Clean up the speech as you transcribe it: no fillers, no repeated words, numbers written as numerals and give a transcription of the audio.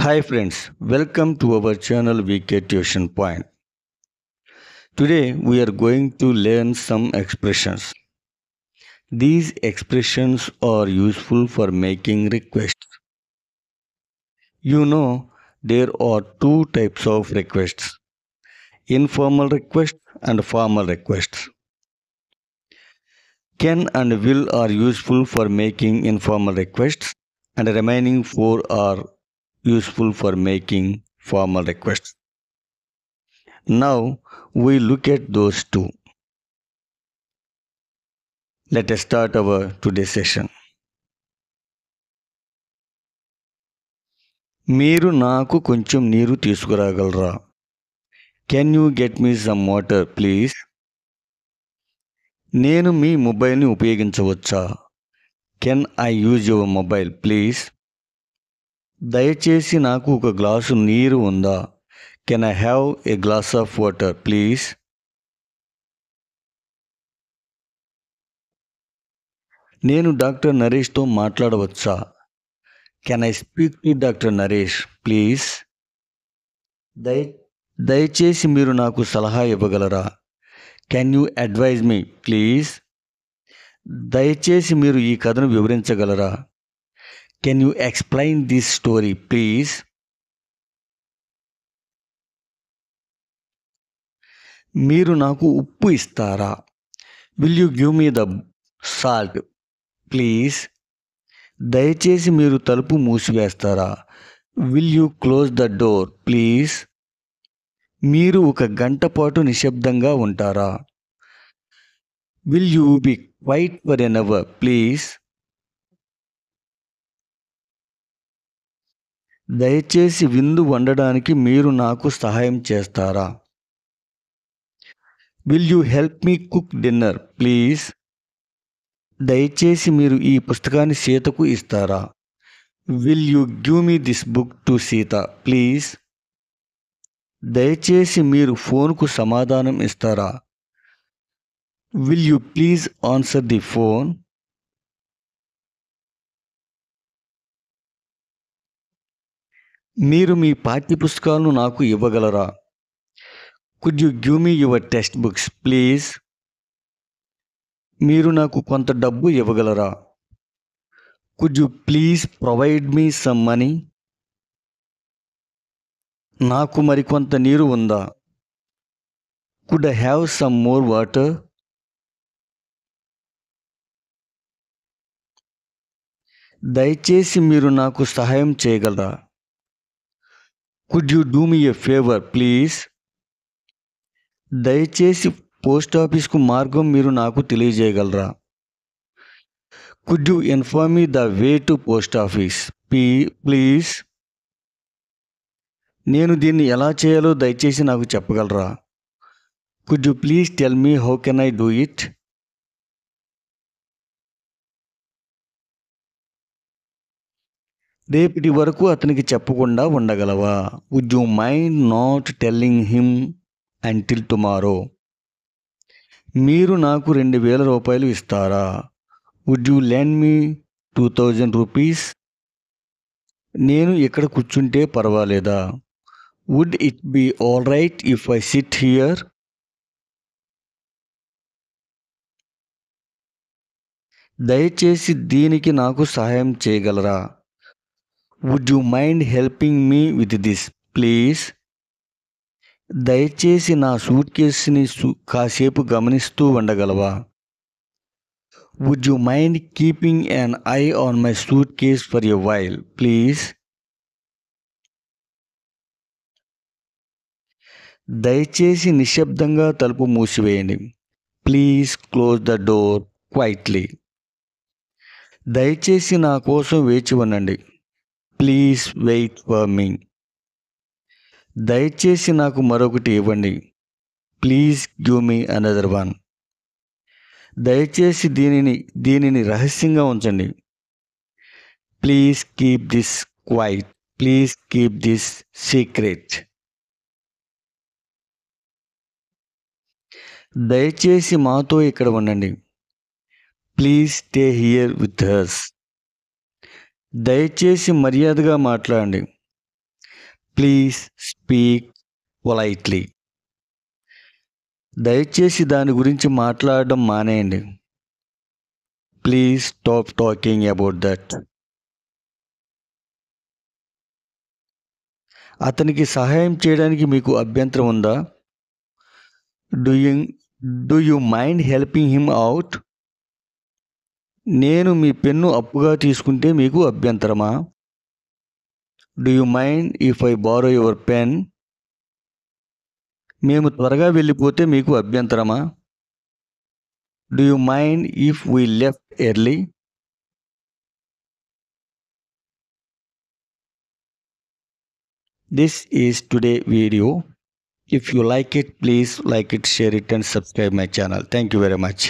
Hi friends, welcome to our channel VK Tuition Point. Today we are going to learn some expressions. These expressions are useful for making requests. You know, there are two types of requests, informal requests and formal requests. Can and will are useful for making informal requests, and the remaining four are useful for making formal requests. Now we look at those two. Let us start our today's session. మీరు నాకు కొంచెం నీరు తీసుకురాగలరా? Can you get me some water please? నేను మీ మొబైల్ని ఉపయోగించవచ్చా? Can I use your mobile please? దయచేసి నాకు ఒక గ్లాసు నీరు ఉందా? Can I have a glass of water please? నేను డాక్టర్ నరేష్తో మాట్లాడవచ్చా? Can I speak to doctor Naresh please? దయచేసి మీరు నాకు సలహా ఇవ్వగలరా? Can you advise me please? దయచేసి మీరు ఈ కథను వివరించగలరా? Can you explain this story please? మీరు నాకు ఉప్పు ఇస్తారా? Will you give me the salt please? దయచేసి మీరు తలుపు మూసివేస్తారా? Will you close the door please? మీరు ఒక గంట పాటు నిశ్శబ్దంగా ఉంటారా? Will you be quiet for an hour please? దయచేసి విందు వండడానికి మీరు నాకు సహాయం చేస్తారా? Will you help me cook dinner please? దయచేసి మీరు ఈ పుస్తకాన్ని సీతకు ఇస్తారా? Will you give me this book to Sita please? దయచేసి మీరు ఫోన్కు సమాధానం ఇస్తారా? Will you please answer the phone? మీరు మీ పాఠ్యపుస్తకాలను నాకు ఇవ్వగలరా? Could you give me your text books please? మీరు నాకు కొంత డబ్బు ఇవ్వగలరా? Could you please provide me some money? నాకు మరికొంత నీరు ఉందా? Could I have some more water? దయచేసి మీరు నాకు సహాయం చేయగలరా? Could you do me a favour please? దయచేసి పోస్ట్ ఆఫీస్కు మార్గం మీరు నాకు తెలియజేయగలరా? Could you inform me the way to post office please? నేను దీన్ని ఎలా చేయాలో దయచేసి నాకు చెప్పగలరా? Could you please tell me how can I do it? రేపటి వరకు అతనికి చెప్పకుండా ఉండగలవా? Would you mind not telling him until tomorrow? మీరు నాకు 2000 రూపాయలు ఇస్తారా? Would you lend me 2000 rupees? నేను ఇక్కడ కూర్చుంటే పర్వాలేదా? Would it be all right if I sit here? దయచేసి దీనికి నాకు సహాయం చేయగలరా? Would you mind helping me with this please? దయచేసి నా సూట్ కేసుని కాసేపు గమనిస్తూ ఉండగలవా? Would you mind keeping an eye on my suitcase for a while please? దయచేసి నిశ్శబ్దంగా తలుపు మూసివేయండి. Please close the door quietly. దయచేసి నా కోసం వేచి ఉండండి. Please wait for me. దయచేసి నాకు మరొకటి ఇవ్వండి. Please give me another one. దయచేసి దీనిని రహస్యంగా ఉంచండి. Please keep this quiet. Please keep this secret. దయచేసి మాతో ఇక్కడ ఉండండి. Please stay here with us. దయచేసి మర్యాదగా మాట్లాడండి. Please speak politely. దయచేసి దాని గురించి మాట్లాడడం మానేయండి. Please stop talking about that. అతనికి సహాయం చేయడానికి మీకు అభ్యంతరం ఉందా? Do you mind helping him out? నేను మీ పెన్ను అప్పుగా తీసుకుంటే మీకు అభ్యంతరమా? Do you mind if I borrow your pen? మేము త్వరగా వెళ్ళిపోతే మీకు అభ్యంతరమా? Do you mind if we left early? This is today video. If you like it, please like it, share it and subscribe my channel. Thank you very much.